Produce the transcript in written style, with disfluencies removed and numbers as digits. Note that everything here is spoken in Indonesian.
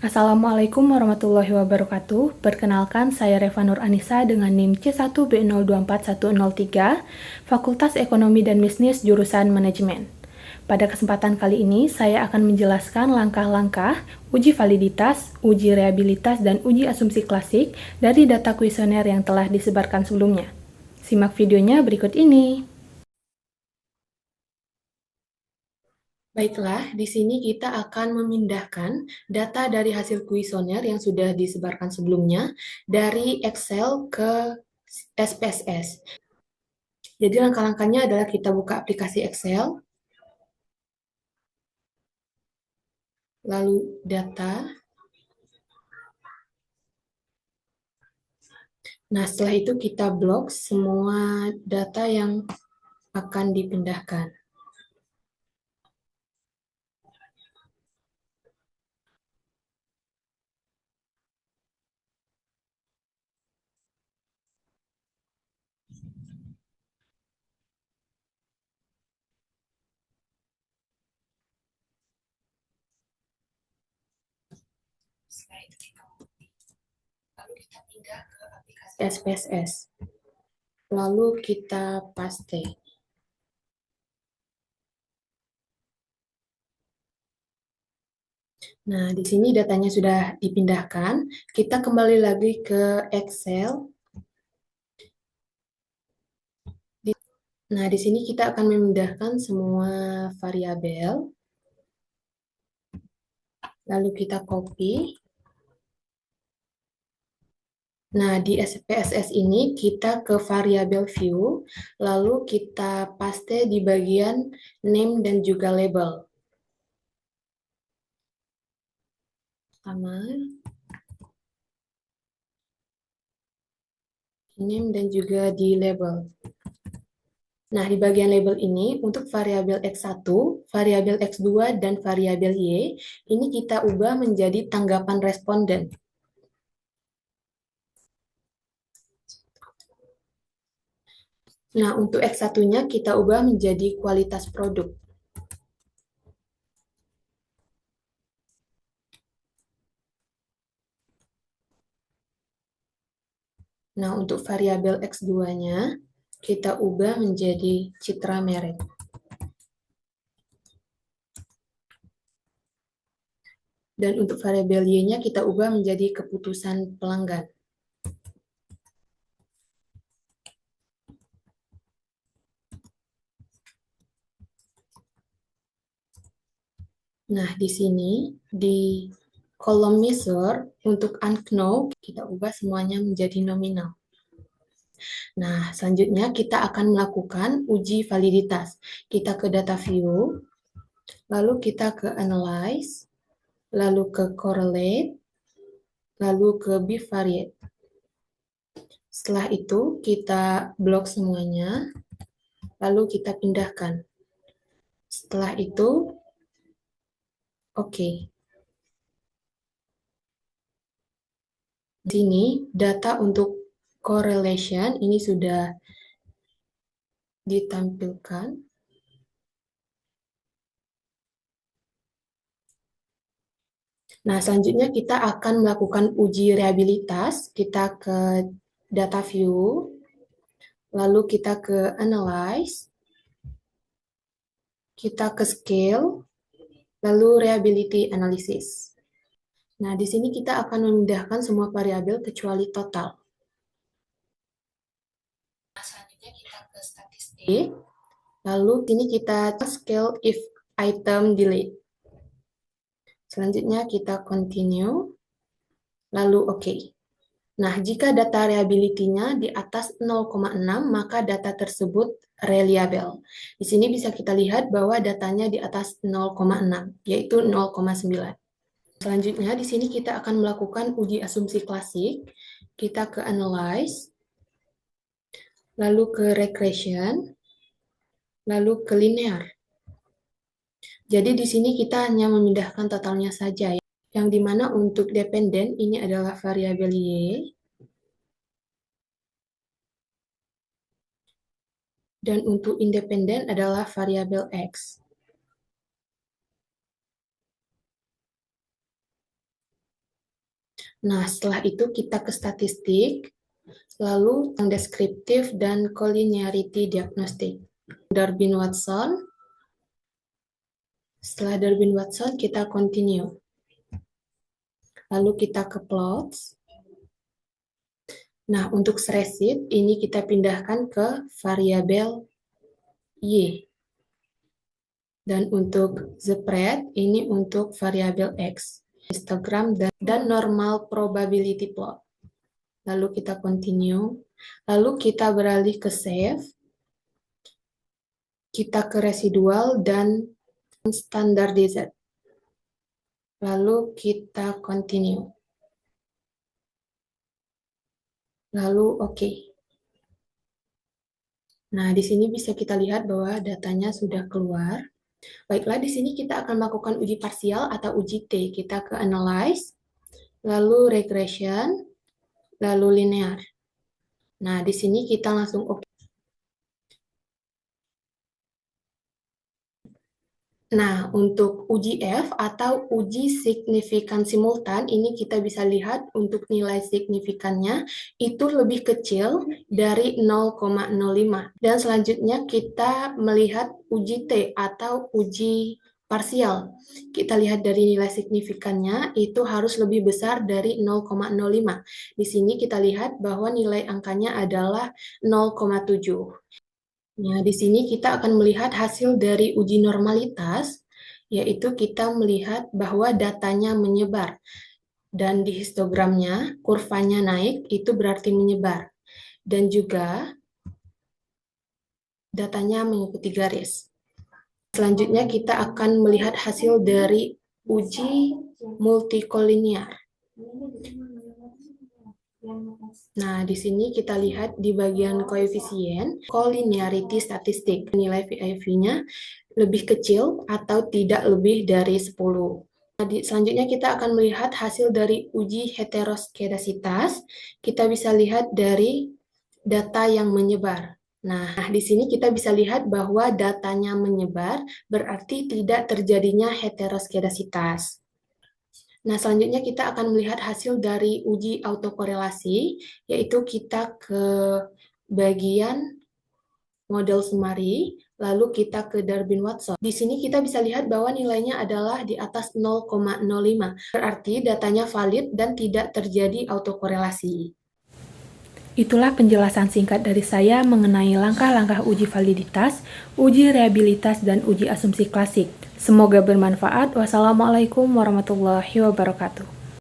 Assalamualaikum warahmatullahi wabarakatuh. Perkenalkan, saya Reva Nur Anissa dengan NIM C1B024103, Fakultas Ekonomi dan Bisnis jurusan Manajemen. Pada kesempatan kali ini, saya akan menjelaskan langkah-langkah uji validitas, uji reliabilitas, dan uji asumsi klasik dari data kuesioner yang telah disebarkan sebelumnya. Simak videonya berikut ini. Baiklah, di sini kita akan memindahkan data dari hasil kuesioner yang sudah disebarkan sebelumnya dari Excel ke SPSS. Jadi langkah-langkahnya adalah kita buka aplikasi Excel, lalu data. Nah, setelah itu kita blok semua data yang akan dipindahkan. Setelah itu kita lalu kita pindah ke aplikasi SPSS. Lalu kita paste. Nah, di sini datanya sudah dipindahkan. Kita kembali lagi ke Excel. Nah, di sini kita akan memindahkan semua variabel. Lalu kita copy. Nah, di SPSS ini kita ke variabel view, lalu kita paste di bagian name dan juga label. Sama. Name dan juga di label. Nah, di bagian label ini, untuk variabel X1, variabel X2, dan variabel Y, ini kita ubah menjadi tanggapan responden. Nah, untuk X1-nya kita ubah menjadi kualitas produk. Nah, untuk variabel X2-nya, kita ubah menjadi citra merek. Dan untuk variabel Y-nya kita ubah menjadi keputusan pelanggan. Nah, di sini, di kolom measure, untuk unknown, kita ubah semuanya menjadi nominal. Nah, selanjutnya kita akan melakukan uji validitas. Kita ke data view, lalu kita ke analyze, lalu ke correlate, lalu ke bivariate. Setelah itu, kita blok semuanya, lalu kita pindahkan. Setelah itu, oke. Di sini, data untuk correlation ini sudah ditampilkan. Nah, selanjutnya kita akan melakukan uji reliabilitas. Kita ke data view, lalu kita ke analyze, kita ke scale, lalu reliability analysis. Nah, di sini kita akan memindahkan semua variabel kecuali total. Nah, selanjutnya kita ke statistik, lalu ini kita scale if item delete. Selanjutnya kita continue, lalu oke. Nah, jika data reliability-nya di atas 0,6, maka data tersebut reliable. Di sini bisa kita lihat bahwa datanya di atas 0,6, yaitu 0,9. Selanjutnya, di sini kita akan melakukan uji asumsi klasik. Kita ke analyze, lalu ke regression, lalu ke linear. Jadi di sini kita hanya memindahkan totalnya saja, yang dimana untuk dependen ini adalah variabel Y, dan untuk independen adalah variabel X. Nah, setelah itu kita ke statistik, lalu yang deskriptif dan collinearity diagnostic. Durbin-Watson. Setelah Durbin-Watson, kita continue. Lalu kita ke plots. Nah, untuk stress sheet, ini kita pindahkan ke variabel Y. Dan untuk spread, ini untuk variabel X. Histogram dan normal probability plot. Lalu kita continue. Lalu kita beralih ke save. Kita ke residual dan standardized. Lalu kita continue. Lalu oke. Nah, di sini bisa kita lihat bahwa datanya sudah keluar. Baiklah, di sini kita akan melakukan uji parsial atau uji T. Kita ke analyze, lalu regression, lalu linear. Nah, di sini kita langsung oke. Nah, untuk uji F atau uji signifikan simultan, ini kita bisa lihat untuk nilai signifikannya itu lebih kecil dari 0,05. Dan selanjutnya kita melihat uji T atau uji parsial. Kita lihat dari nilai signifikannya itu harus lebih besar dari 0,05. Di sini kita lihat bahwa nilai angkanya adalah 0,7. Nah, di sini kita akan melihat hasil dari uji normalitas, yaitu kita melihat bahwa datanya menyebar. Dan di histogramnya, kurvanya naik, itu berarti menyebar. Dan juga datanya mengikuti garis. Selanjutnya kita akan melihat hasil dari uji multikoliniar. Nah, di sini kita lihat di bagian koefisien collinearity statistik. Nilai VIV-nya lebih kecil atau tidak lebih dari 10. Nah, selanjutnya kita akan melihat hasil dari uji heteroskedasitas. Kita bisa lihat dari data yang menyebar. Nah, di sini kita bisa lihat bahwa datanya menyebar berarti tidak terjadinya heteroskedasitas. Nah, selanjutnya kita akan melihat hasil dari uji autokorelasi, yaitu kita ke bagian model summary, lalu kita ke Durbin-Watson. Di sini kita bisa lihat bahwa nilainya adalah di atas 0,05, berarti datanya valid dan tidak terjadi autokorelasi. Itulah penjelasan singkat dari saya mengenai langkah-langkah uji validitas, uji reliabilitas, dan uji asumsi klasik. Semoga bermanfaat. Wassalamualaikum warahmatullahi wabarakatuh.